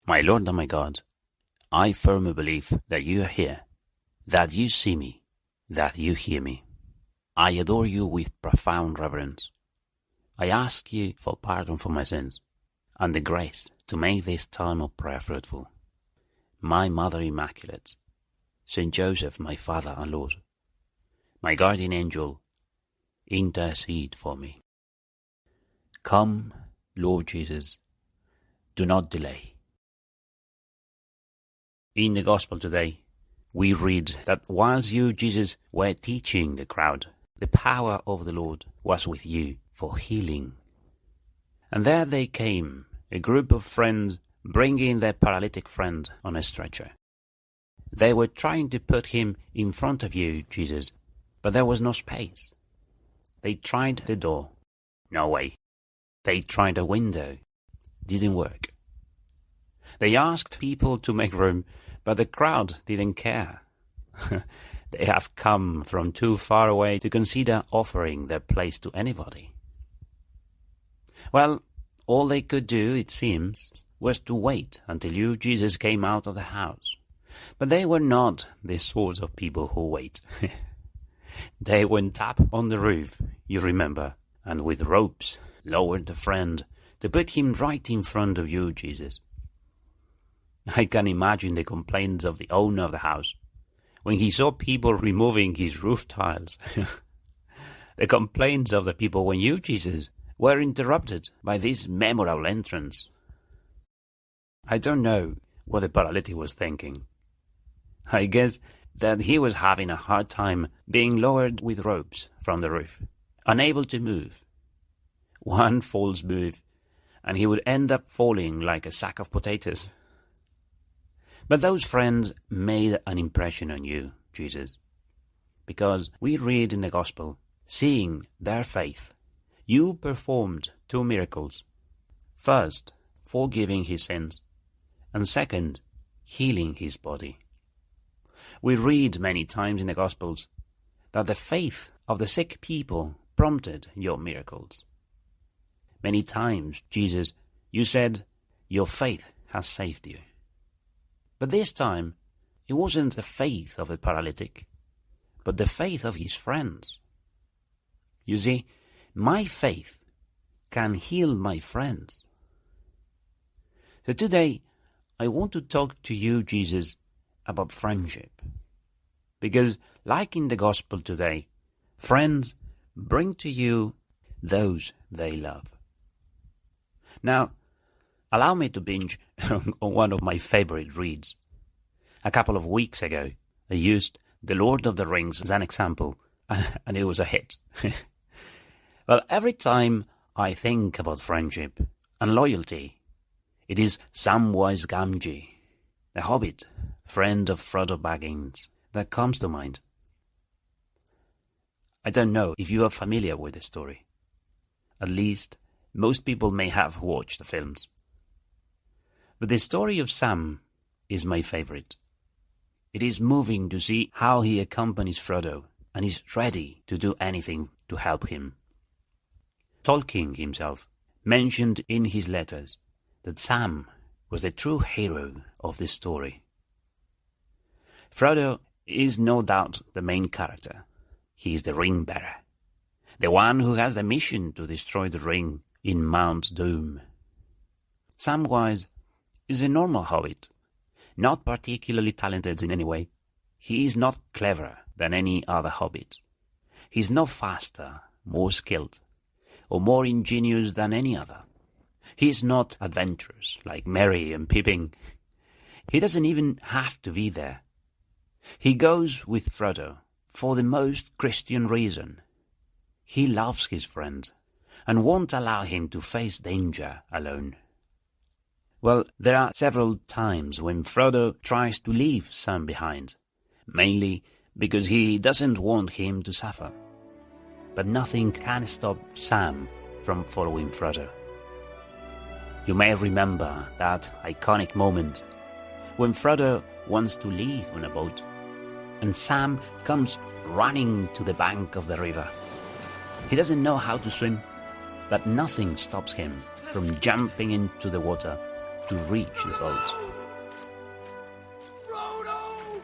My Lord and my God, I firmly believe that you are here, that you see me, that you hear me. I adore you with profound reverence. I ask you for pardon for my sins and the grace to make this time of prayer fruitful. My Mother Immaculate, Saint Joseph, my Father and Lord, my guardian angel, intercede for me. Come, Lord Jesus, do not delay. In the Gospel today, we read that whilst you, Jesus, were teaching the crowd, the power of the Lord was with you for healing. And there they came, a group of friends bringing their paralytic friend on a stretcher. They were trying to put him in front of you, Jesus, but there was no space. They tried the door. No way. They tried a window. Didn't work. They asked people to make room, but the crowd didn't care. They have come from too far away to consider offering their place to anybody. Well, all they could do, it seems, was to wait until you, Jesus, came out of the house. But they were not the sort of people who wait. They went up on the roof, you remember, and with ropes lowered the friend to put him right in front of you, Jesus. I can imagine the complaints of the owner of the house when he saw people removing his roof tiles. The complaints of the people when you, Jesus, were interrupted by this memorable entrance. I don't know what the paralytic was thinking. I guess that he was having a hard time being lowered with ropes from the roof, unable to move. One false move, and he would end up falling like a sack of potatoes. But those friends made an impression on you, Jesus, because we read in the Gospel, seeing their faith, you performed 2 miracles. First, forgiving his sins, and second, healing his body. We read many times in the Gospels that the faith of the sick people prompted your miracles. Many times, Jesus, you said, your faith has saved you. But this time, it wasn't the faith of the paralytic, but the faith of his friends. You see, my faith can heal my friends. So today, I want to talk to you, Jesus, about friendship. Because, like in the Gospel today, friends bring to you those they love. Now, allow me to binge on one of my favorite reads. A couple of weeks ago, I used The Lord of the Rings as an example, and it was a hit. Well, every time I think about friendship and loyalty, it is Samwise Gamgee, the Hobbit, friend of Frodo Baggins, that comes to mind. I don't know if you are familiar with the story. At least, most people may have watched the films. But the story of Sam is my favorite. It is moving to see how he accompanies Frodo and is ready to do anything to help him. Tolkien himself mentioned in his letters that Sam was the true hero of this story. Frodo is no doubt the main character. He is the ring bearer, the one who has the mission to destroy the ring in Mount Doom. Samwise is a normal hobbit, not particularly talented in any way. He is not cleverer than any other hobbit. He is not faster, more skilled, or more ingenious than any other. He is not adventurous like Merry and Pippin. He doesn't even have to be there. He goes with Frodo for the most Christian reason. He loves his friend and won't allow him to face danger alone. Well, there are several times when Frodo tries to leave Sam behind, mainly because he doesn't want him to suffer. But nothing can stop Sam from following Frodo. You may remember that iconic moment when Frodo wants to leave on a boat, and Sam comes running to the bank of the river. He doesn't know how to swim, but nothing stops him from jumping into the water to reach the boat. Frodo!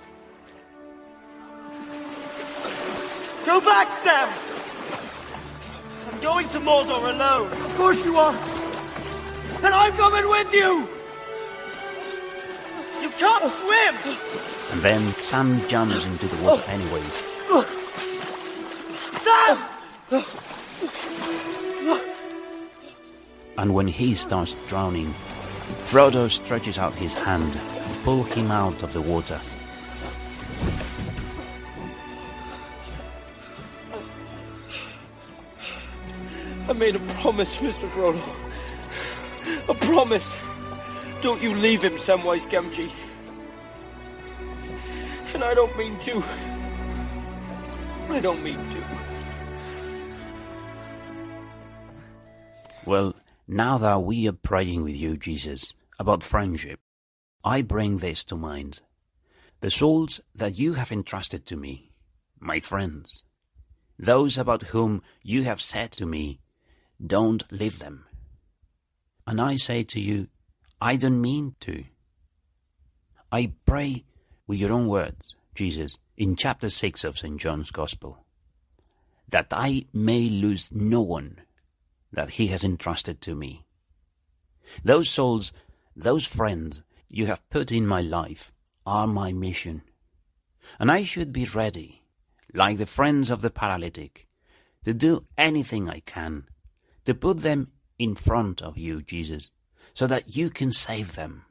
Go back, Sam! I'm going to Mordor alone. Of course you are. And I'm coming with you! You can't swim! And then Sam jumps into the water anyway. Sam! And when he starts drowning, Frodo stretches out his hand to pull him out of the water. I made a promise, Mr. Frodo. A promise. Don't you leave him, Samwise Gamgee. And I don't mean to. I don't mean to. Well, now that we are praying with you, Jesus, about friendship, I bring this to mind. The souls that you have entrusted to me, my friends, those about whom you have said to me, don't leave them. And I say to you, I don't mean to. I pray with your own words, Jesus, in chapter 6 of St. John's Gospel, that I may lose no one that he has entrusted to me. Those souls, those friends you have put in my life are my mission. And I should be ready, like the friends of the paralytic, to do anything I can to put them in front of you, Jesus, so that you can save them.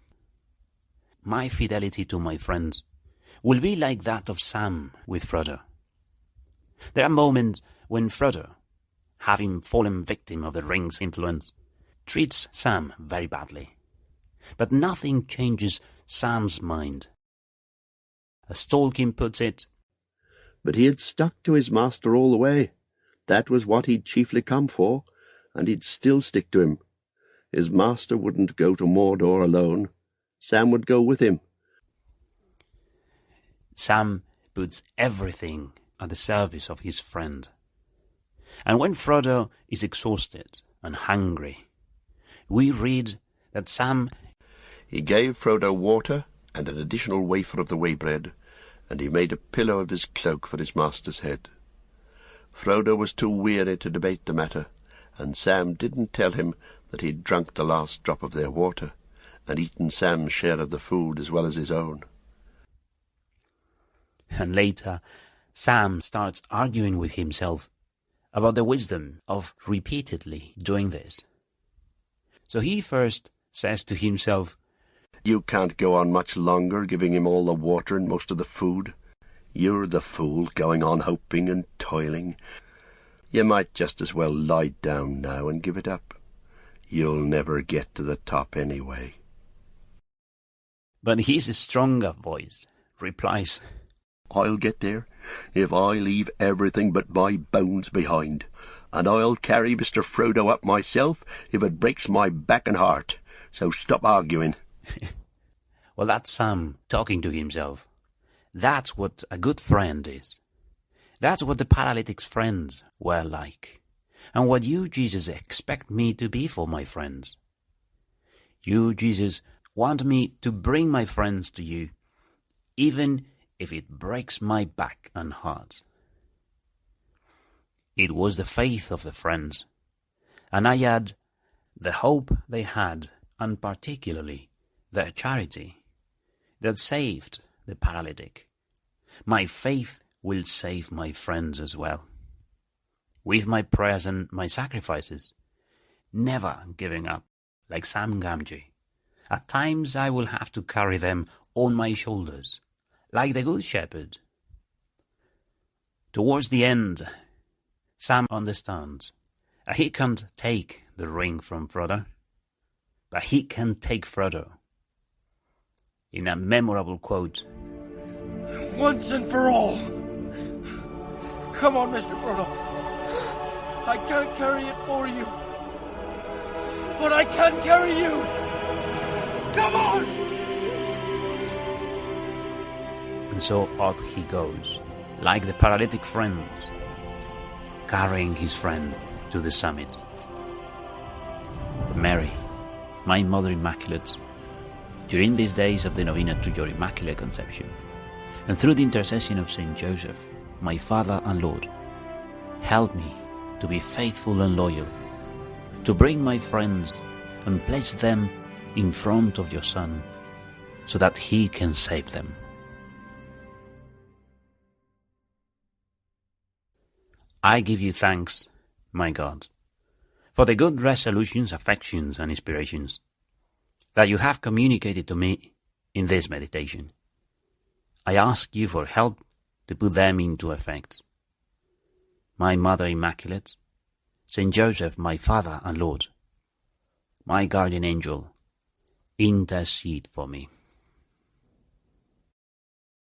My fidelity to my friends will be like that of Sam with Frodo. There are moments when Frodo, having fallen victim of the ring's influence, treats Sam very badly. But nothing changes Sam's mind. As Tolkien puts it, but he had stuck to his master all the way. That was what he'd chiefly come for, and he'd still stick to him. His master wouldn't go to Mordor alone. Sam would go with him. Sam puts everything at the service of his friend. And when Frodo is exhausted and hungry, we read that Sam... He gave Frodo water and an additional wafer of the way bread, and he made a pillow of his cloak for his master's head. Frodo was too weary to debate the matter, and Sam didn't tell him that he'd drunk the last drop of their water, and eaten Sam's share of the food as well as his own. And later, Sam starts arguing with himself about the wisdom of repeatedly doing this. So he first says to himself, You can't go on much longer giving him all the water and most of the food. You're the fool, going on hoping and toiling. You might just as well lie down now and give it up. You'll never get to the top anyway. But his stronger voice replies, I'll get there, if I leave everything but my bones behind, and I'll carry Mr. Frodo up myself if it breaks my back and heart. So stop arguing. Well, that's Sam talking to himself. That's what a good friend is. That's what the paralytic's friends were like, and what you, Jesus, expect me to be for my friends. You, Jesus, want me to bring my friends to you, even if it breaks my back and heart. It was the faith of the friends, and I add the hope they had, and particularly their charity, that saved the paralytic. My faith will save my friends as well. With my prayers and my sacrifices, never giving up, like Sam Gamgee. At times I will have to carry them on my shoulders, like the Good Shepherd. Towards the end, Sam understands that he can't take the ring from Frodo, but he can take Frodo. In a memorable quote, Once and for all. Come on, Mr. Frodo. I can't carry it for you, but I can carry you. Come on! And so up he goes, like the paralytic friends, carrying his friend to the summit. Mary, my Mother Immaculate, during these days of the novena to your Immaculate Conception, and through the intercession of Saint Joseph, my Father and Lord, help me to be faithful and loyal, to bring my friends and place them in front of your Son, so that He can save them. I give you thanks, my God, for the good resolutions, affections, and inspirations that you have communicated to me in this meditation. I ask you for help to put them into effect. My Mother Immaculate, Saint Joseph, my Father and Lord, my guardian angel, intercede for me.